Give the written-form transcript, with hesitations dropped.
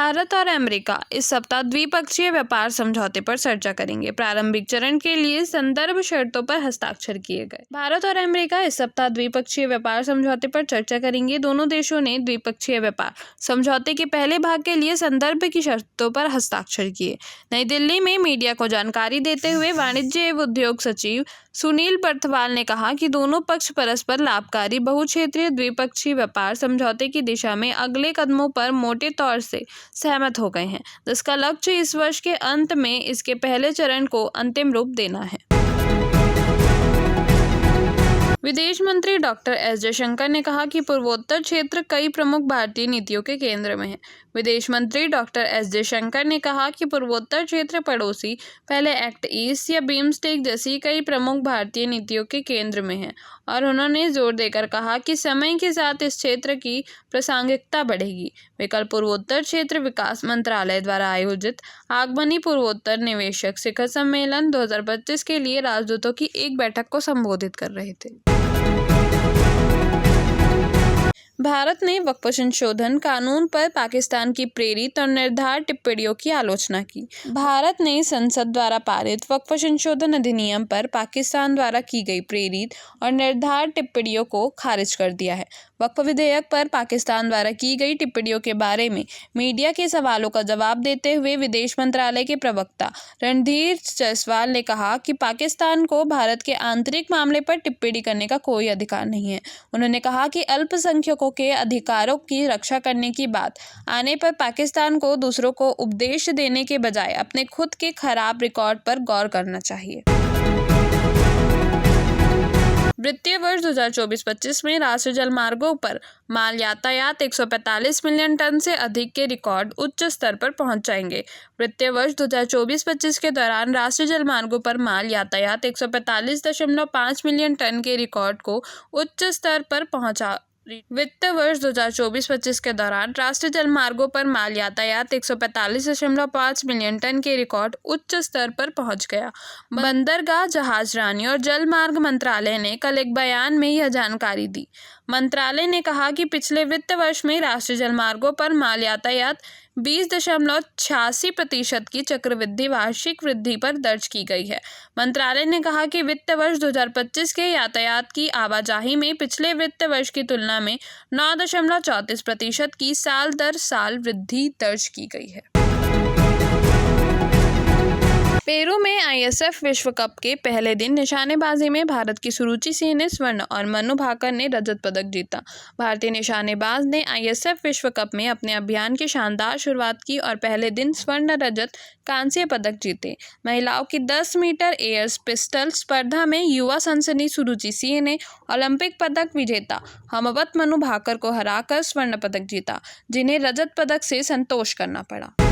भारत और अमेरिका इस सप्ताह द्विपक्षीय व्यापार समझौते पर चर्चा करेंगे। प्रारंभिक चरण के लिए संदर्भ शर्तों पर हस्ताक्षर किए गए। भारत और अमेरिका इस सप्ताह द्विपक्षीय व्यापार समझौते पर चर्चा करेंगे। दोनों देशों ने द्विपक्षीय व्यापार समझौते के पहले भाग के लिए संदर्भ की शर्तों पर हस्ताक्षर किए। नई दिल्ली में मीडिया को जानकारी देते हुए वाणिज्य एवं उद्योग सचिव सुनील बर्थवाल ने कहा कि दोनों पक्ष परस्पर लाभकारी बहुक्षेत्रीय द्विपक्षीय व्यापार समझौते की दिशा में अगले कदमों पर मोटे तौर से सहमत हो गए हैं, जिसका लक्ष्य इस वर्ष के अंत में इसके पहले चरण को अंतिम रूप देना है। विदेश मंत्री डॉक्टर एस जयशंकर ने कहा कि पूर्वोत्तर क्षेत्र कई प्रमुख भारतीय नीतियों के केंद्र में है। विदेश मंत्री डॉक्टर एस जयशंकर ने कहा कि पूर्वोत्तर क्षेत्र पड़ोसी पहले एक्ट ईस्ट या बिम्स्टेक जैसी कई प्रमुख भारतीय नीतियों के केंद्र में है, और उन्होंने जोर देकर कहा कि समय के साथ इस क्षेत्र की प्रासंगिकता बढ़ेगी। वे कल पूर्वोत्तर क्षेत्र विकास मंत्रालय द्वारा आयोजित आगमनी पूर्वोत्तर निवेशक शिखर सम्मेलन 2025 के लिए राजदूतों की एक बैठक को संबोधित कर रहे थे। भारत ने वक्फ संशोधन कानून पर पाकिस्तान की प्रेरित और निर्धार टिप्पणियों की आलोचना की। भारत ने संसद द्वारा पारित वक्फ संशोधन अधिनियम पर पाकिस्तान द्वारा की गई प्रेरित और निर्धार टिप्पणियों को खारिज कर दिया है। वक्फ विधेयक पर पाकिस्तान द्वारा की गई टिप्पणियों के बारे में मीडिया के सवालों का जवाब देते हुए विदेश मंत्रालय के प्रवक्ता रणधीर जायसवाल ने कहा कि पाकिस्तान को भारत के आंतरिक मामले पर टिप्पणी करने का कोई अधिकार नहीं है। उन्होंने कहा कि अल्पसंख्यकों के अधिकारों की रक्षा करने की बात आने पर पाकिस्तान को दूसरों को उपदेश देने के बजाय अपने खुद के खराब रिकॉर्ड पर गौर करना चाहिए। वित्तीय वर्ष 2024-25 में राष्ट्रीय जलमार्गों पर माल यातायात 145 मिलियन टन से अधिक के रिकॉर्ड उच्च स्तर पर पहुंच जाएंगे। वित्तीय वर्ष 2024-25 के दौरान राष्ट्रीय जलमार्गों पर माल यातायात 145.5 मिलियन टन के रिकॉर्ड को उच्च स्तर पर पहुंचा। वित्त वर्ष 2024-25 के दौरान राष्ट्रीय जलमार्गों पर माल यातायात 145.5 मिलियन टन के रिकॉर्ड उच्च स्तर पर पहुंच गया। बंदरगाह, जहाजरानी और जलमार्ग मंत्रालय ने कल एक बयान में यह जानकारी दी। मंत्रालय ने कहा कि पिछले वित्त वर्ष में राष्ट्रीय जलमार्गों पर माल यातायात 20.86% की चक्रवृद्धि वार्षिक वृद्धि पर दर्ज की गई है। मंत्रालय ने कहा कि वित्त वर्ष 2025 के यातायात की आवाजाही में पिछले वित्त वर्ष की तुलना में 9.34% की साल दर साल वृद्धि दर्ज की गई है। पेरू में आईएसएफ विश्व कप के पहले दिन निशानेबाजी में भारत की सुरुचि सिंह ने स्वर्ण और मनु भाकर ने रजत पदक जीता। भारतीय निशानेबाज ने आईएसएफ विश्व कप में अपने अभियान की शानदार शुरुआत की और पहले दिन स्वर्ण, रजत, कांस्य पदक जीते। महिलाओं की 10 मीटर एयर पिस्टल स्पर्धा में युवा सनसनी सुरुचि सिंह ने ओलंपिक पदक विजेता हमवत मनु भाकर को हराकर स्वर्ण पदक जीता, जिन्हें रजत पदक से संतोष करना पड़ा।